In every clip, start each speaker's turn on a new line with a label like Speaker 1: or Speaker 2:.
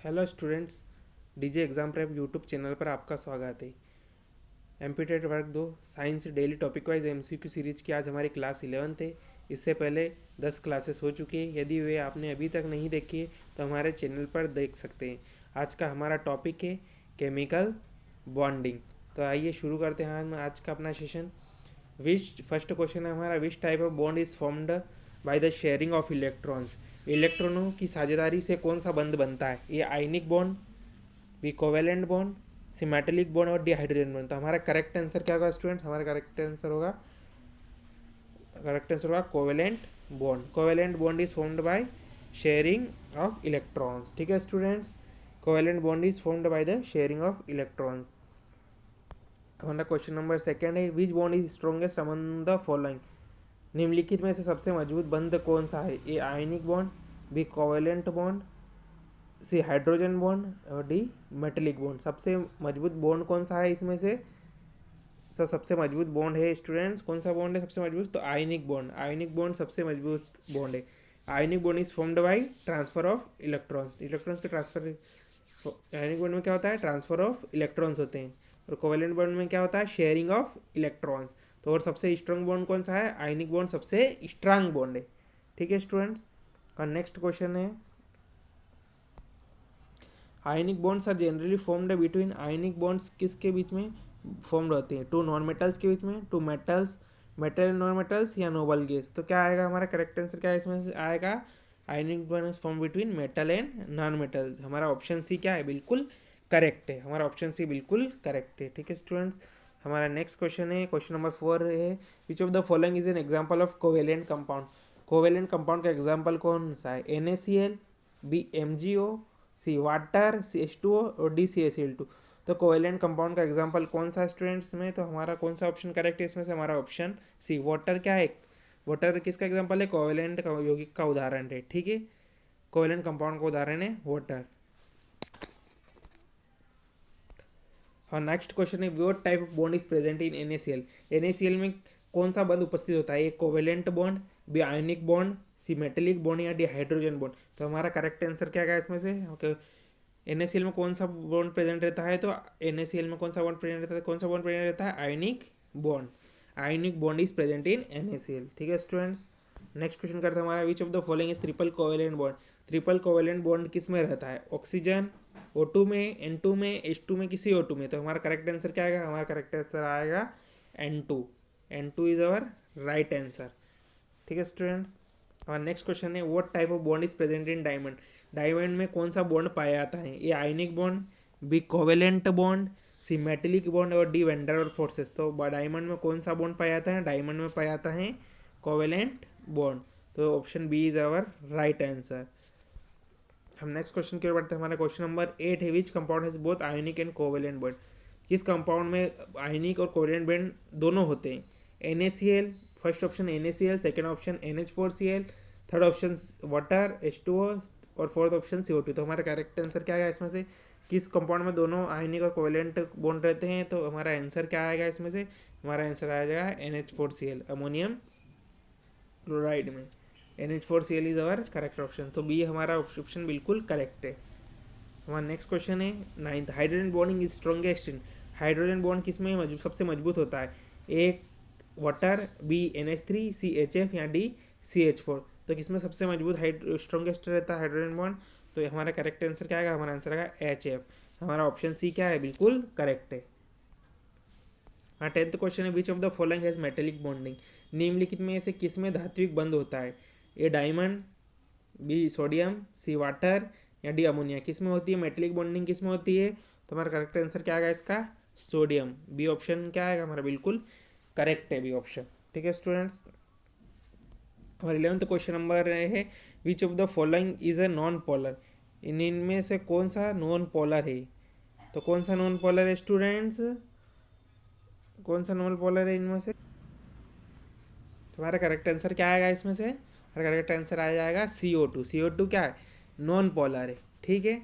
Speaker 1: Hello students, DJ exam prep YouTube channel पर आपका स्वागत है। एमपीटेड वर्ग 2 science daily topic wise MCQ series की आज हमारी क्लास 11th है। इससे पहले 10 क्लासेस हो चुकी है। यदि वे आपने अभी तक नहीं देखी है तो हमारे चैनल पर देख सकते हैं। आज का हमारा टॉपिक है केमिकल बॉन्डिंग। तो आइए शुरू करते हैं हम आज का अपना सेशन। विच फर्स्ट क्वेश्चन है हमारा, विच type of bond is formed by the sharing of electrons. इलेक्ट्रॉनों की साझेदारी से कौन सा बंध बनता है? ये आयनिक bond, B covalent bond, C metallic bond और डी हाइड्रोजन बॉन्ड। तो हमारा करेक्ट आंसर क्या होगा स्टूडेंट्स? हमारा करेक्ट आंसर होगा covalent bond. Covalent bond is formed by sharing of electrons. ठीक है students, covalent bond is formed by the sharing of electrons. हमारा क्वेश्चन नंबर सेकेंड है, which bond is strongest among the following. निम्नलिखित में से सबसे मजबूत बंध कौन सा है? A ionic bond, B covalent bond, C hydrogen bond और डी मेटेलिक बॉन्ड। सबसे मजबूत बॉन्ड कौन सा है इसमें से? सबसे मजबूत बॉन्ड है स्टूडेंट्स, कौन सा बॉन्ड है सबसे मजबूत? तो आयनिक बॉन्ड। आयनिक बॉन्ड सबसे मजबूत बॉन्ड है। Ionic bond is formed by transfer of electrons. Electrons के ट्रांसफर, आयनिक बॉन्ड में क्या होता है? ट्रांसफर ऑफ इलेक्ट्रॉन्स होते हैं। और कोवेलेंट बॉन्ड में क्या होता है? Sharing of electrons. तो और सबसे स्ट्रांग बॉन्ड कौन सा है? आयनिक बॉन्ड सबसे स्ट्रांग बॉन्ड है। ठीक है स्टूडेंट्स। और नेक्स्ट क्वेश्चन है, ionic bonds are generally formed between. Ionic bonds किसके बीच में फॉर्म्ड होते हैं? टू नॉन मेटल्स के बीच में, two metals, metal non metals या नोबल गैस। तो क्या आएगा हमारा करेक्ट आंसर? क्या है इसमें से आएगा? Ionic bond form between metal and non metal. हमारा ऑप्शन सी क्या है? बिल्कुल करेक्ट है। हमारा ऑप्शन सी बिल्कुल करेक्ट है। ठीक है स्टूडेंट्स। हमारा नेक्स्ट क्वेश्चन है, क्वेश्चन नंबर 4 है, which of the following is an example of covalent compound. Covalent compound का एग्जाम्पल कौन सा है? NaCl, बी MgO, सी वाटर CH2O और डी CaCl2। तो कोवेलेंट कंपाउंड का एग्जांपल कौन सा स्टूडेंट्स में? तो हमारा कौन सा ऑप्शन करेक्ट है इसमें से? हमारा ऑप्शन सी वाटर। क्या है? वाटर किसका एग्जांपल है? कोवेलेंट का यौगिक का उदाहरण है। ठीक है, कोवेलेंट कंपाउंड का उदाहरण है वाटर। हाँ, नेक्स्ट क्वेश्चन है, what type of bond is present in NaCl। NaCl में कौन सा बंध उपस्थित होता है? A covalent bond, B ionic bond, C metallic bond या डी हाइड्रोजन बॉन्ड। तो हमारा करेक्ट आंसर क्या है इसमें से? ओके, NaCl में कौन सा बॉन्ड प्रेजेंट रहता है? तो NaCl में कौन सा बॉन्ड प्रेजेंट रहता है? कौन सा बॉन्ड प्रेजेंट रहता है? Ionic bond. Ionic bond is present in NaCl। ठीक है स्टूडेंट्स। नेक्स्ट क्वेश्चन करते हैं हमारा, विच of the following is triple covalent bond. Triple covalent bond किस में रहता है? ऑक्सीजन, O2 में, N2 में, H2 में, किसी O2 में। तो हमारा करेक्ट आंसर क्या आएगा? हमारा करेक्ट आंसर आएगा N2। N2 is our right answer. ठीक है स्टूडेंट्स। हमारा नेक्स्ट क्वेश्चन है, what type of bond is present in diamond. Diamond में कौन सा बॉन्ड पाया जाता है? A ionic bond, B covalent bond, C metallic bond और डी वेंडर और फोर्सेस। तो डायमंड में कौन सा बॉन्ड पाया जाता है? डायमंड में पाया जाता है कोवेलेंट बॉन्ड। तो option B is our right answer. हम नेक्स्ट क्वेश्चन की ओर बढ़ते हैं। हमारा क्वेश्चन नंबर 8 है, which compound has both ionic and covalent bond. किस कंपाउंड में आयनिक और कोवेलेंट बॉन्ड दोनों होते हैं? NaCl, first option NaCl, second option NH4Cl, third option water H2O और फोर्थ ऑप्शन CO2। तो हमारा करेक्ट आंसर क्या आएगा इसमें से? किस कंपाउंड में दोनों आयनिक और कोवेलेंट बॉन्ड रहते हैं? तो हमारा आंसर क्या आएगा इसमें से? हमारा आंसर आ जाएगा NH4Cl, अमोनियम क्लोराइड में। NH4Cl is our correct option. तो बी हमारा ऑप्शन बिल्कुल करेक्ट है। हमारा नेक्स्ट क्वेश्चन है 9th, hydrogen bonding is strongest in. Hydrogen bond किस में सबसे मजबूत होता है? ए वाटर, बी NH3, सी HF या डी CH4। तो किसमें सबसे मजबूत स्ट्रॉन्गेस्ट रहता है हाइड्रोजन बॉन्ड? तो हमारा करेक्ट आंसर क्या आएगा? हमारा आंसर आएगा HF। हमारा ऑप्शन सी क्या है? बिल्कुल करेक्ट है। हाँ, 10th क्वेश्चन है, which of the following has metallic bonding. निम्नलिखित में से किस में धात्विक बंध होता है? A diamond, B sodium, C water या डी अमोनिया। किस में होती है मेटेलिक बॉन्डिंग? किस में होती है? तो हमारा करेक्ट आंसर क्या आएगा इसका? सोडियम। बी ऑप्शन क्या आएगा हमारा? बिल्कुल करेक्ट है बी ऑप्शन। ठीक है स्टूडेंट्स। और 11th क्वेश्चन नंबर है, which of the following is a non polar. इनमें से कौन सा नॉन पोलर है? तो कौन सा नॉन पोलर है स्टूडेंट्स? कौन सा नॉन पोलर है इनमें से? तुम्हारा करेक्ट आंसर क्या आएगा इसमें से? हमारा करेक्ट आंसर आ जाएगा CO2। CO2 क्या है? नॉन पोलर है। ठीक है।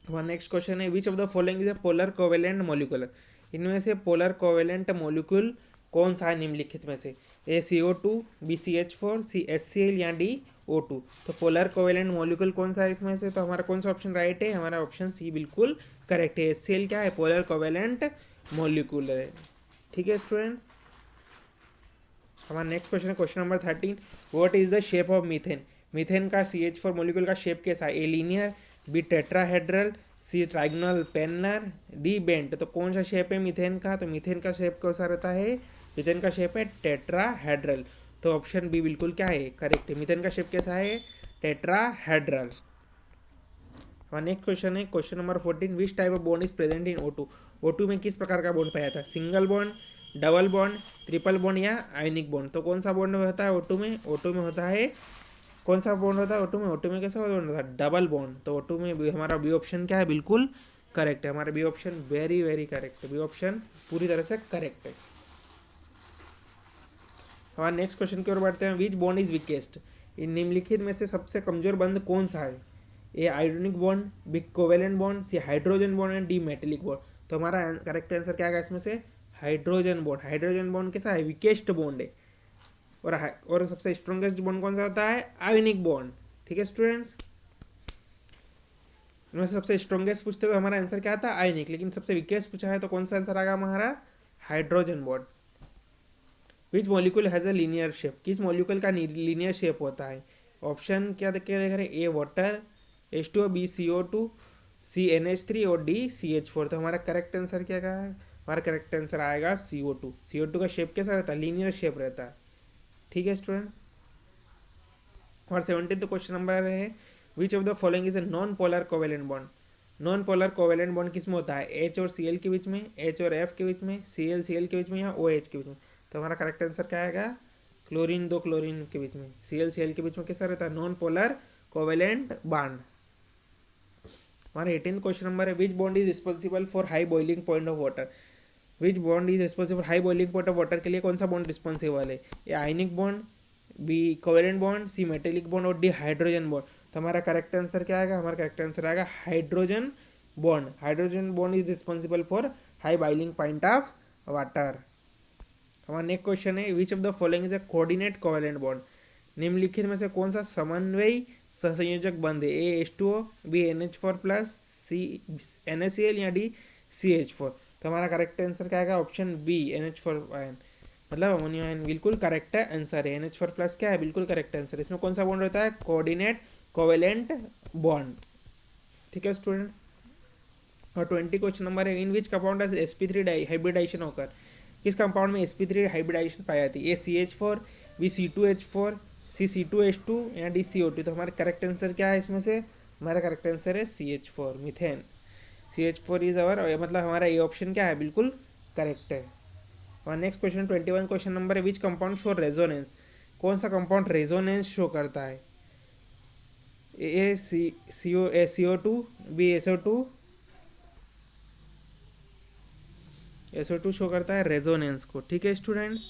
Speaker 1: हमारा नेक्स्ट क्वेश्चन है, which of the following is a polar covalent molecular. इनमें से पोलर कोवेलेंट मॉलिक्यूल कौन सा है निम्नलिखित में से? ए CO2, बी CH4, सी HCl या डी O2। तो पोलर कोवेलेंट मॉलिक्यूल कौन सा है इसमें से, तो हमारा कौन सा ऑप्शन राइट है, हमारा ऑप्शन सी बिल्कुल करेक्ट है। HCl क्या है, पोलर कोवेलेंट मॉलिक्यूल है। ठीक है स्टूडेंट्स, हमारा नेक्स्ट क्वेश्चन है question number 13। What is the shape of methane. Methane का CH4 मॉलिक्यूल का शेप कैसा है, A linear, B tetrahedral, C trigonal planar, D bent. तो कौन सा शेप है मीथेन का, तो मीथेन का शेप कैसा रहता है, मीथेन का शेप है टेट्राहेड्रल। तो ऑप्शन बी बिल्कुल क्या है, करेक्ट है। मीथेन का शेप कैसा है, टेट्राहेड्रल। हमारा नेक्स्ट क्वेश्चन है question number 14। Which type of bond is present in O2। O2 में किस प्रकार का बॉन्ड पाया था, single bond, double bond, triple bond या आयनिक बॉन्ड। तो कौन सा बॉन्ड होता है O2 में, O2 में होता है, कौन सा बॉन्ड होता है O2 में, O2 में कैसा बॉन्ड होता है, डबल बॉन्ड। तो O2 में हमारा बी ऑप्शन क्या है, बिल्कुल करेक्ट है। हमारा B option very very correct है, बी ऑप्शन पूरी तरह से करेक्ट है। हमारे नेक्स्ट क्वेश्चन की ओर बढ़ते हैं। Which bond is weakest. इन निम्नलिखित में से सबसे कमजोर बंध कौन सा है, A ionic bond, B covalent bond, C hydrogen bond and D metallic bond. तो हमारा करेक्ट आंसर क्या आएगा इसमें से, हाइड्रोजन बॉन्ड। हाइड्रोजन बॉन्ड कैसा है, वीकेस्ट बॉन्ड है। और सबसे स्ट्रॉन्गेस्ट बॉन्ड कौन सा होता है, आयोनिक बॉन्ड। ठीक है स्टूडेंट्स, इनमें से सबसे स्ट्रॉन्गेस्ट पूछते तो हमारा आंसर क्या था, आयोनिक, लेकिन सबसे वीकेस्ट पूछा है तो कौन सा आंसर आएगा हमारा, hydrogen bond. Which molecule has a linear shape. किस मॉलिक्यूल का लीनियर शेप होता है। ऑप्शन क्या देख रहे हैं, ए वाटर, H2O, बी CO2, सी NH3 और डी CH4। तो हमारा करेक्ट आंसर क्या है, हमारा करेक्ट आंसर आएगा CO2। CO2 का शेप कैसा रहता है, लीनियर शेप रहता है। ठीक है स्टूडेंट्स, और 17 क्वेश्चन नंबर है। Which of the following is a non polar covalent bond. Non polar covalent bond किस में होता है, H और Cl के बीच में, H और F के बीच में, Cl के बीच में या OH के बीच में। तो हमारा करेक्ट आंसर क्या आएगा, क्लोरीन दो क्लोरीन के बीच में, Cl के बीच में कैसा रहता है, नॉन पोलर कोवेलेंट बॉन्ड। हमारा 18 क्वेश्चन नंबर है। Which bond is responsible for high boiling point of water. Which bond is responsible high boiling point of water के लिए कौन सा बॉन्ड रिस्पॉन्सिबल है, A ionic bond, B covalent bond, C metallic bond और D hydrogen bond. तो हमारा correct answer क्या आएगा, हमारा करेक्ट आंसर आएगा hydrogen bond. Hydrogen bond is responsible for high boiling point of water. हमारा नेक्स्ट क्वेश्चन है। Which of the following is a coordinate covalent bond. निम्नलिखित में से कौन सा समन्वयी सहसंयोजक बंध है, ए H2O, बी NH4 प्लस, सी NaCl या डी CH4। तो हमारा करेक्ट आंसर क्या आएगा, ऑप्शन बी NH4 आयन, मतलब अमोनिया आयन बिल्कुल करेक्ट है आंसर है। NH4 प्लस क्या है, बिल्कुल करेक्ट आंसर। इसमें कौन सा बॉन्ड रहता है, कोऑर्डिनेट कोवेलेंट बॉन्ड। ठीक है स्टूडेंट्स, और 20 क्वेश्चन नंबर है। इन विच कंपाउंड sp3 हाइब्रिडाइजेशन होकर। किस कंपाउंड में sp3 हाइब्रिडाइजेशन पाई जाती है, ए CH4, बी C2H4, सी C2H2 या डी CO2। तो हमारा करेक्ट आंसर क्या है इसमें से, हमारा करेक्ट आंसर है CH4 methane. CH4 is our, मतलब हमारा ये ऑप्शन क्या है, बिल्कुल करेक्ट है। और नेक्स्ट क्वेश्चन 21 क्वेश्चन नंबर है। Which compound show resonance. कौन सा कंपाउंड रेजोनेंस शो करता है, ए CO2, बी SO2 शो करता है रेजोनेंस को। ठीक है स्टूडेंट्स,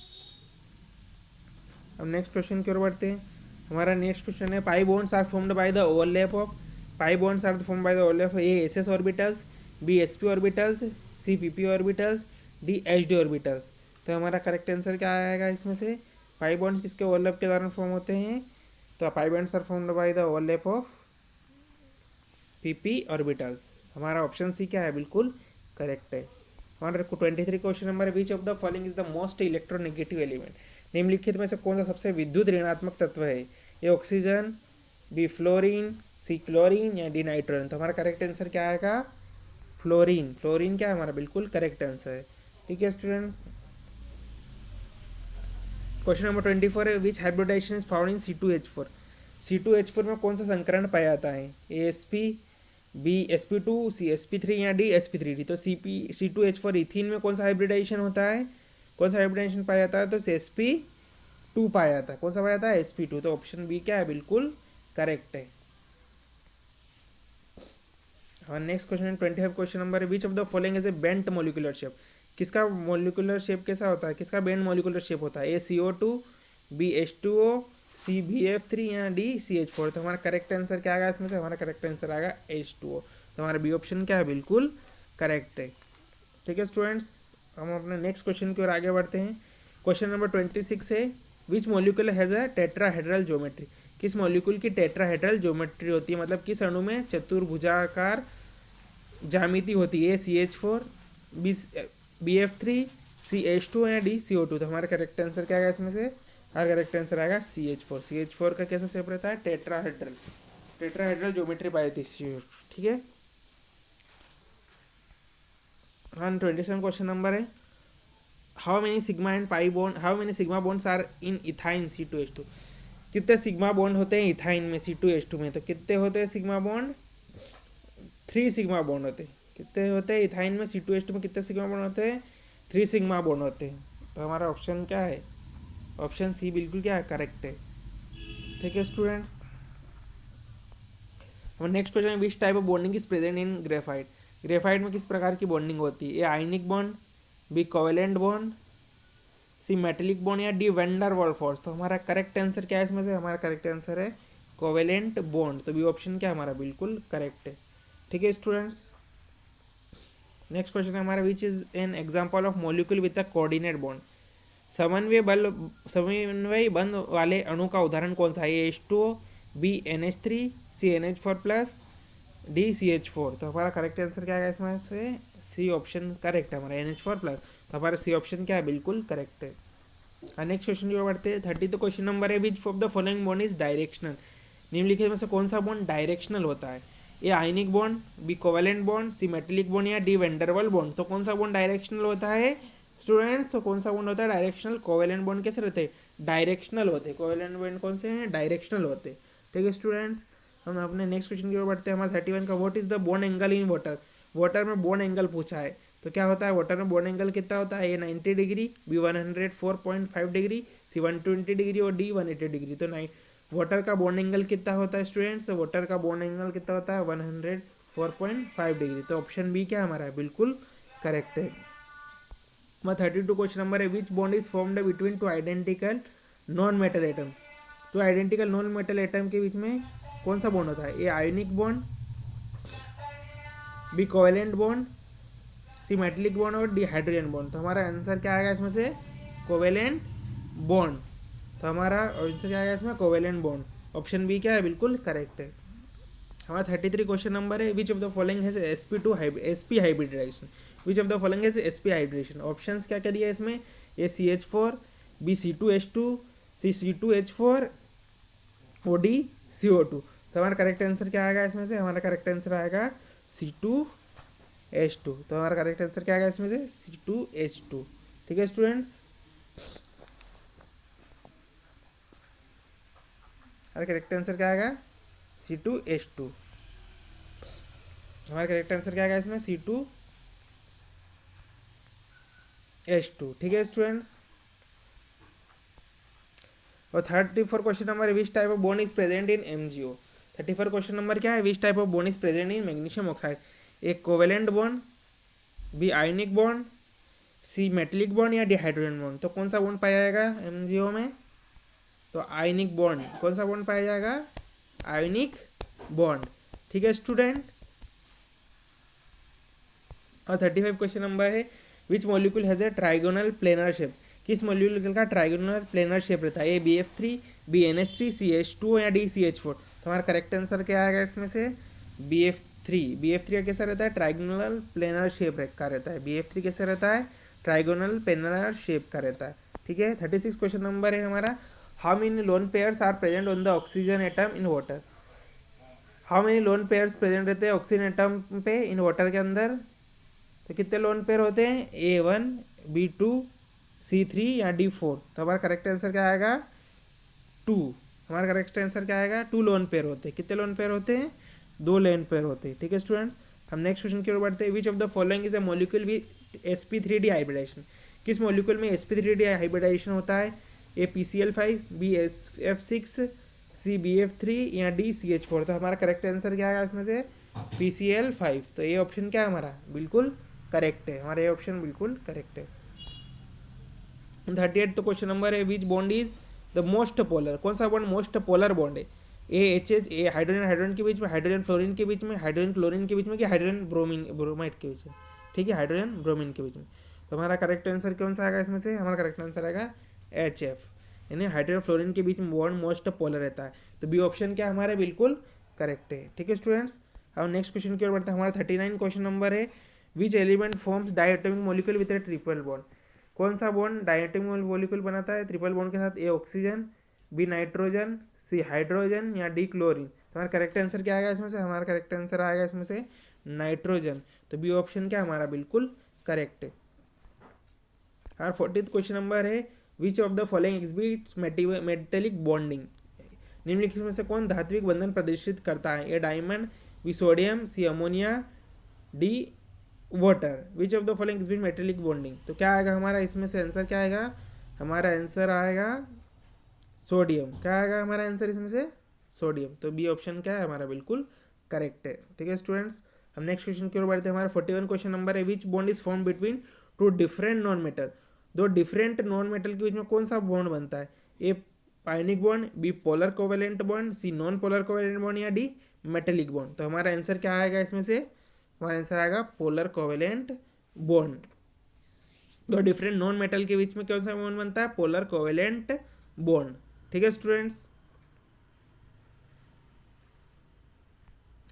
Speaker 1: अब नेक्स्ट क्वेश्चन की ओर बढ़ते हैं। हमारा नेक्स्ट क्वेश्चन है। Pi bonds are formed by the overlap of, pi bonds are formed by the overlap of a SS orbitals, B SP orbitals, C PP orbitals, D HD orbitals. तो हमारा correct answer क्या आएगा इसमें से, pi bonds किसके overlap के दौरान form होते हैं, तो pi bonds are formed by the overlap of PP orbitals. हमारा ऑप्शन सी क्या है, बिल्कुल करेक्ट है। हमारा 23 क्वेश्चन नंबर है। Which of the following is the most electronegative element. निम्नलिखित में से कौन सा सबसे विद्युत ऋणात्मक तत्व है, A oxygen, B fluorine, C chlorine या डी नाइट्रोजन। तो हमारा करेक्ट आंसर क्या आएगा, फ्लोरीन। फ्लोरीन क्या है हमारा, बिल्कुल करेक्ट आंसर है। ठीक है स्टूडेंट्स, क्वेश्चन नंबर 24 है। Which hybridization is found in C2H4। C2H4 में कौन सा संकरण पाया जाता है, ए SP, बी SP2, सी SP3 या डी SP3D। तो C2H4 इथीन में कौन सा हाइब्रिडाइजेशन होता है, कौन सा हाइब्रिडाइजेशन पाया जाता है, तो SP2 पाया जाता है। कौन सा पाया जाता है, SP2। तो ऑप्शन बी क्या है, बिल्कुल करेक्ट है। और नेक्स्ट क्वेश्चन 25 क्वेश्चन नंबर है। Which of the following is a bent molecular shape. किसका मॉलिक्यूलर शेप कैसा होता है, किसका बेंट मॉलिक्यूलर शेप होता है, ए CO2, बी H2O, सी BF3 या डी CH4। तो हमारा करेक्ट आंसर क्या आएगा इसमें से, हमारा करेक्ट आंसर आएगा H2O। तो हमारा बी ऑप्शन क्या है, बिल्कुल करेक्ट है। ठीक है स्टूडेंट्स, हम अपने नेक्स्ट क्वेश्चन की ओर आगे बढ़ते हैं। क्वेश्चन नंबर 26 है। Which molecule has a tetrahedral geometry. किस मॉलिक्यूल की टेट्राहेड्रल ज्योमेट्री होती है, मतलब किस अणु में चतुर्भुजाकार ज्यामिति होती है? CH4, BF3, CH2 या D CO2। तो हमारा करेक्ट आंसर क्या आएगा इसमें से? हमारा करेक्ट आंसर आएगा CH4। CH4 का कैसा शेप रहता है? टेट्राहेड्रल, टेट्राहेड्रल ज्योमेट्री पाई थी CH4, ठीक है। हाँ, 27 क्वेश्चन नंबर है, how many sigma bonds are in ethyne C2H2। कितने सिग्मा बॉन्ड होते हैं इथाइन में C2H2 में? तो कितने होते हैं सिग्मा बॉन्ड? 3 सिग्मा बॉन्ड होते हैं। कितने होते हैं इथाइन में C2H2 में? कितने सिग्मा बॉन्ड होते हैं? 3 सिग्मा बॉन्ड होते हैं। तो हमारा ऑप्शन क्या है? ऑप्शन सी बिल्कुल क्या है? करेक्ट है, ठीक है स्टूडेंट्स। हमारा नेक्स्ट क्वेश्चन है, which type of bonding is present in graphite. Graphite में किस प्रकार की बॉन्डिंग होती है? A ionic bond, B covalent bond, C metallic bond या D van der Waals force. तो हमारा करेक्ट आंसर क्या है इसमें से? हमारा करेक्ट आंसर है कोवेलेंट बॉन्ड। तो बी ऑप्शन क्या हमारा बिल्कुल करेक्ट है, ठीक है स्टूडेंट्स। नेक्स्ट क्वेश्चन है हमारा, which is an example of molecule with a coordinate bond. समन्वय बंध वाले अणु का उदाहरण कौन सा है? H2O, B NH3, C NH4+, D CH4। तो हमारा करेक्ट आंसर क्या है इसमें से? सी ऑप्शन करेक्ट है हमारा NH4+। तो हमारा सी ऑप्शन क्या है? बिल्कुल करेक्ट है। नेक्स्ट क्वेश्चन की ओर बढ़ते हैं। 30 क्वेश्चन नंबर है, which of the following bond is directional. निम्नलिखित में से कौन सा बॉन्ड डायरेक्शनल होता है? A ionic bond, B covalent bond, C metallic bond या D van der Waals bond. तो कौन सा बॉन्ड डायरेक्शनल होता है स्टूडेंट्स? तो कौन सा बॉन्ड होता है डायरेक्शनल? कोवेलेंट बॉन्ड कैसे रहते हैं? डायरेक्शनल होते हैं। कोवेलेंट बॉन्ड कौन से हैं? डायरेक्शनल होते हैं, ठीक है स्टूडेंट्स। हम अपने नेक्स्ट क्वेश्चन की ओर बढ़ते हैं। हमारा 31 का, what is the bond angle in water. Water में बॉन्ड एंगल पूछा है, तो क्या होता है वाटर में बॉन्ड एंगल कितना होता है? ए 90 डिग्री, बी 104.5 डिग्री, सी 120 डिग्री और डी 180 डिग्री। तो वाटर का बॉन्ड एंगल कितना होता है स्टूडेंट्स? तो वाटर का बॉन्ड एंगल कितना होता है? 104.5 डिग्री। तो ऑप्शन बी क्या हमारा है? बिल्कुल करेक्ट है। 32 क्वेश्चन नंबर है, which bond is formed between two identical non metal atom. तो आइडेंटिकल नॉन मेटल एटम के बीच में कौन सा बॉन्ड होता है? A ionic bond, B covalent bond, C metallic bond और डी हाइड्रोजन बॉन्ड। तो हमारा आंसर क्या आएगा इसमें से? Covalent bond. तो हमारा आंसर क्या आएगा इसमें? Covalent bond. ऑप्शन बी क्या है? बिल्कुल करेक्ट है। हमारा 33 क्वेश्चन नंबर है, which of the following has sp hybridisation. Which of the following has sp hybridisation. Options क्या क्या दिया है इसमें? ए CH4, बी C2H2, सी C2H4 और डी CO2। तो हमारा करेक्ट आंसर क्या आएगा इसमें से? हमारा करेक्ट आंसर आएगा C2H2। तो हमारा करेक्ट आंसर क्या आएगा इसमें से? C2H2, ठीक है स्टूडेंट्स। हमारा करेक्ट आंसर क्या आएगा? C2H2। हमारा करेक्ट आंसर क्या आएगा इसमें? C2H2, ठीक है स्टूडेंट्स। और 34 क्वेश्चन नंबर है, which type of bond is present in MgO। 34 question number क्या है? Which type of bond is present in magnesium oxide. A covalent bond, B ionic bond, C metallic bond या D hydrogen bond. तो कौन सा bond पाया जाएगा MgO में? तो आयनिक बॉन्ड। कौन सा बॉन्ड पाया जाएगा? आयनिक बॉन्ड, ठीक है स्टूडेंट। और 35 क्वेश्चन नंबर है, which molecule has a trigonal planar shape. किस मॉलिक्यूल का ट्राइगोनल प्लेनर शेप रहता है? ए BF3, बी NH3, CH2 या डी CH4। तो हमारा करेक्ट आंसर क्या आएगा इसमें से? BF3। BF3 का कैसा रहता है? ट्राइगोनल प्लेनर शेप का रहता है। BF3 कैसा रहता है? ट्राइगोनल प्लेनर शेप का रहता है, ठीक है। 36 क्वेश्चन नंबर है हमारा, how many lone pairs are present on the oxygen atom in water. How many lone pairs present रहते हैं ऑक्सीजन एटम पे इन वाटर के अंदर। तो कितने लोन पेयर होते हैं? A1, B2, C3 या D4। तो हमारा करेक्ट आंसर क्या आएगा? 2। हमारा करेक्ट आंसर क्या आएगा? 2 लोन पेयर होते हैं। कितने लोन पेयर होते हैं? 2 लोन पेयर होते हैं, ठीक है स्टूडेंट्स। हम नेक्स्ट क्वेश्चन की ओर बढ़ते हैं, which of the following is a molecule with sp3d hybridisation. किस मॉलिक्यूल में sp3d हाइब्रिडाइजेशन होता है? ए PCl5, बी SF6, सी BF3 या डी CH4। तो हमारा करेक्ट आंसर क्या आएगा इसमें से? PCl5। तो ये ऑप्शन क्या है हमारा? बिल्कुल करेक्ट है, हमारा ये ऑप्शन बिल्कुल करेक्ट है। 38 तो क्वेश्चन नंबर है, which bond is the most polar. कौन सा बॉन्ड मोस्ट पोलर बॉन्ड है? ए HH, ए हाइड्रोजन हाइड्रोजन के बीच में, हाइड्रोजन फ्लोरीन के बीच में, हाइड्रोजन क्लोरीन के बीच में, कि हाइड्रोजन ब्रोमाइड के बीच में, ठीक है, हाइड्रोजन ब्रोमीन के बीच में। तो हमारा करेक्ट आंसर कौन सा आएगा इसमें से? हमारा करेक्ट आंसर आएगा HF। यानी हाइड्रोजन और फ्लोरीन के बीच में बॉन्ड मोस्ट पोलर रहता है। तो बी ऑप्शन क्या हमारा बिल्कुल करेक्ट है। ठीक है स्टूडेंट्स, अब नेक्स्ट क्वेश्चन की ओर बढ़ते हैं। हमारा 39 क्वेश्चन नंबर है, which element forms diatomic molecule with A triple bond. कौन सा बॉन्ड डायटोमिक मॉलिक्यूल बनाता है ट्रिपल बॉन्ड के साथ? A oxygen, B nitrogen, C hydrogen या डी क्लोरीन। तो हमारा करेक्ट आंसर क्या आएगा इसमें से? हमारा करेक्ट आंसर आएगा इसमें से नाइट्रोजन। तो बी ऑप्शन क्या हमारा बिल्कुल करेक्ट है। और 40th क्वेश्चन नंबर है, which of the following exhibits metallic bonding. निम्नलिखित में से कौन धात्विक बंधन प्रदर्शित करता है? A diamond, B sodium, C ammonia, D water. Which of the following exhibit metallic bonding. तो क्या आएगा हमारा इसमें से आंसर? क्या आएगा हमारा आंसर? आएगा सोडियम। क्या आएगा हमारा आंसर इसमें से? सोडियम। तो बी ऑप्शन क्या है हमारा बिल्कुल करेक्ट है। ठीक है स्टूडेंट्स, हम नेक्स्ट क्वेश्चन की ओर बढ़ते हैं। हमारा 41 क्वेश्चन नंबर है, which bond is form between two different non metal. दो डिफरेंट नॉन मेटल के बीच में कौन सा बॉन्ड बनता है? A ionic bond, B polar covalent bond, C non polar covalent bond या डी मेटेलिक बॉन्ड। तो हमारा आंसर क्या आएगा इसमें से? हमारा आंसर आएगा पोलर कोवेलेंट बॉन्ड। दो डिफरेंट नॉन मेटल के बीच में कौन सा बॉन्ड बनता है? Polar covalent bond. ठीक है स्टूडेंट्स,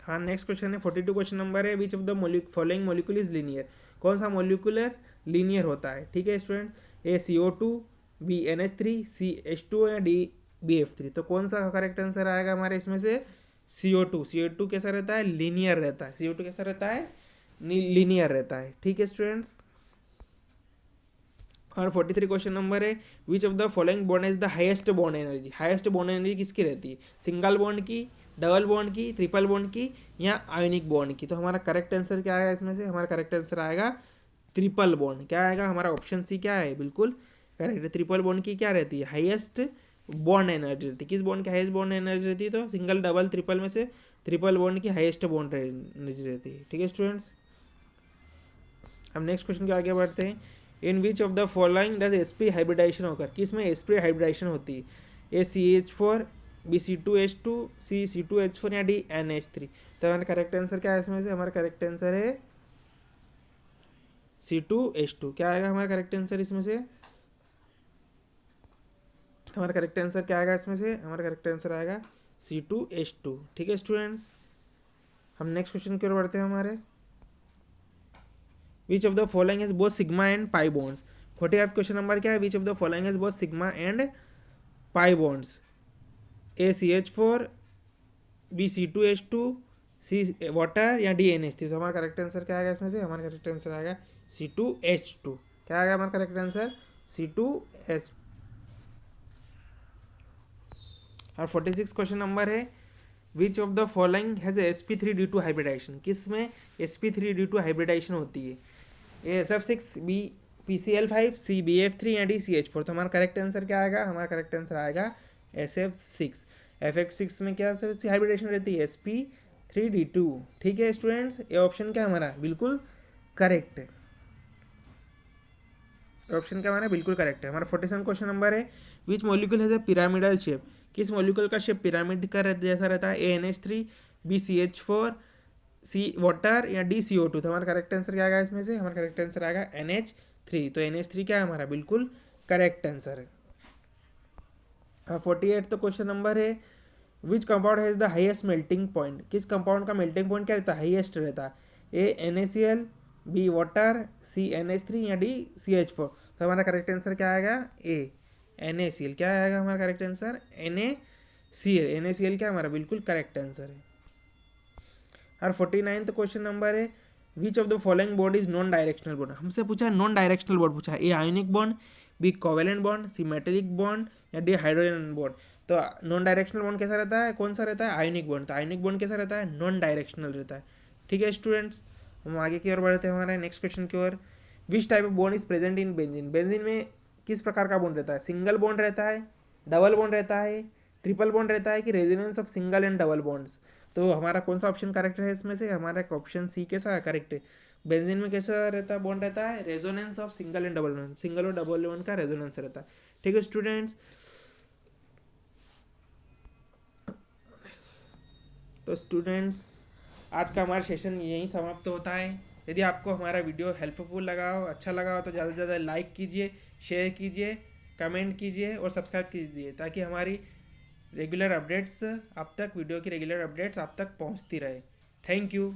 Speaker 1: हाँ नेक्स्ट क्वेश्चन है 42 क्वेश्चन नंबर है, which of the following molecule is linear. कौन सा मॉलिक्यूलर लीनियर होता है? ठीक है स्टूडेंट, ए CO2, बी NH3, सी H2 या डी BF3। तो कौन सा करेक्ट आंसर आएगा हमारे इसमें से? CO2। CO2 कैसा रहता है? लीनियर रहता है। CO2 कैसा रहता है? लीनियर रहता है। ठीक है स्टूडेंट्स, और 43 क्वेश्चन नंबर है, which of the following bond is the highest bond energy. Highest bond energy किसकी रहती है? सिंगल बॉन्ड की, डबल बॉन्ड की, ट्रिपल बॉन्ड की या आयोनिक बॉन्ड की। तो हमारा करेक्ट आंसर क्या आएगा इसमें से? हमारा करेक्ट आंसर आएगा ट्रिपल बॉन्ड। क्या आएगा हमारा? ऑप्शन सी क्या है बिल्कुल करेक्ट है। ट्रिपल बॉन्ड की क्या रहती है? हाईएस्ट बॉन्ड एनर्जी रहती है। किस बॉन्ड की हाईएस्ट बॉन्ड एनर्जी रहती है? तो सिंगल, डबल, ट्रिपल में से ट्रिपल बॉन्ड की हाईएस्ट बॉन्ड एनर्जी रहती है। ठीक है स्टूडेंट्स, हम नेक्स्ट क्वेश्चन के आगे बढ़ते हैं। In which of the following does sp hybridization होकर। किस में sp हाइब्रिडाइजेशन होती है? ए CH4, बी C2H2, सी C2H4 या डी NH3। तो हमारा करेक्ट आंसर क्या है इसमें से? हमारा करेक्ट आंसर है C2H2। क्या आएगा हमारा करेक्ट आंसर इसमें से? हमारा करेक्ट आंसर क्या आएगा इसमें से? हमारा करेक्ट आंसर आएगा C2H2। ठीक है स्टूडेंट्स, हम नेक्स्ट क्वेश्चन की ओर बढ़ते हैं। हमारे which of the following is both sigma and pi bonds. 48 question number क्या है? Which of the following is both sigma and pi bonds. A CH4, B C2H2, C water या D NH3। तो हमारा करेक्ट आंसर क्या आएगा इसमें से? हमारा करेक्ट आंसर आएगा C2H2। क्या आएगा हमारा करेक्ट आंसर? C2H। और 46 क्वेश्चन नंबर है, which of the following has sp3d2 hybridisation. किस में sp3d2 हाइब्रिडाइजेशन होती है? ए SF6, बी PCl5, सी BF3 या डी CH4। तो हमारा करेक्ट आंसर क्या आएगा? हमारा करेक्ट आंसर आएगा SF6। FF6 में क्या हाइब्रिडेशन रहती है? sp3d2। ठीक है स्टूडेंट्स, ये ऑप्शन क्या हमारा बिल्कुल करेक्ट है। ऑप्शन क्या हमारा बिल्कुल करेक्ट है। हमारा 47 क्वेश्चन नंबर है, which molecule has a pyramidal shape. किस मॉलिक्यूल का शेप पिरामिड का जैसा रहता है? ए NH3, बी CH4, सी वाटर या डी CO2। तो हमारा करेक्ट आंसर क्या आएगा इसमें से? हमारा करेक्ट आंसर आएगा NH3। तो NH3 क्या है हमारा बिल्कुल करेक्ट आंसर है। 48 तो क्वेश्चन नंबर है, which compound has the highest melting point. किस कंपाउंड का मेल्टिंग पॉइंट क्या रहता है? हाईएस्ट रहता है। ए NaCl, बी वाटर, सी NH3 या डी CH4। तो हमारा करेक्ट आंसर क्या आएगा? ए NaCl। क्या आएगा हमारा करेक्ट आंसर? NaCl क्या हमारा बिल्कुल करेक्ट आंसर है। और 49th क्वेश्चन नंबर है, which of the following bond is non directional bond. हमसे पूछा है नॉन डायरेक्शनल बॉन्ड पूछा है। A ionic bond, B covalent bond, C metallic bond या डी हाइड्रोजन बॉन्ड। तो नॉन डायरेक्शनल बॉन्ड कैसा रहता है? कौन सा रहता है? Ionic bond. तो आयोनिक बॉन्ड कैसा रहता है? नॉन डायरेक्शनल रहता है। ठीक है स्टूडेंट्स, हम आगे की ओर बढ़ते हैं हमारे नेक्स्ट क्वेश्चन की ओर। Which type of bond is present in benzene. Benzene में किस प्रकार का बॉन्ड रहता है? सिंगल बॉन्ड रहता है, डबल बॉन्ड रहता है, ट्रिपल बॉन्ड रहता है कि resonance of single and double bonds. तो हमारा कौन सा ऑप्शन करेक्ट है इसमें से? हमारा ऑप्शन सी कैसा करेक्ट है। बेंजीन में कैसा रहता है? बॉन्ड रहता है resonance of single and double bond. Single और डबल बॉन्ड का रेजोनेंस रहता है। ठीक है स्टूडेंट्स, तो स्टूडेंट्स आज का हमारा सेशन यहीं समाप्त होता है। यदि आपको हमारा वीडियो हेल्पफुल लगा हो, अच्छा लगा हो, तो ज़्यादा से ज़्यादा लाइक कीजिए, शेयर कीजिए, कमेंट कीजिए और सब्सक्राइब कीजिए ताकि हमारी रेगुलर अपडेट्स आप तक वीडियो की रेगुलर अपडेट्स आप तक पहुंचती रहे। Thank you.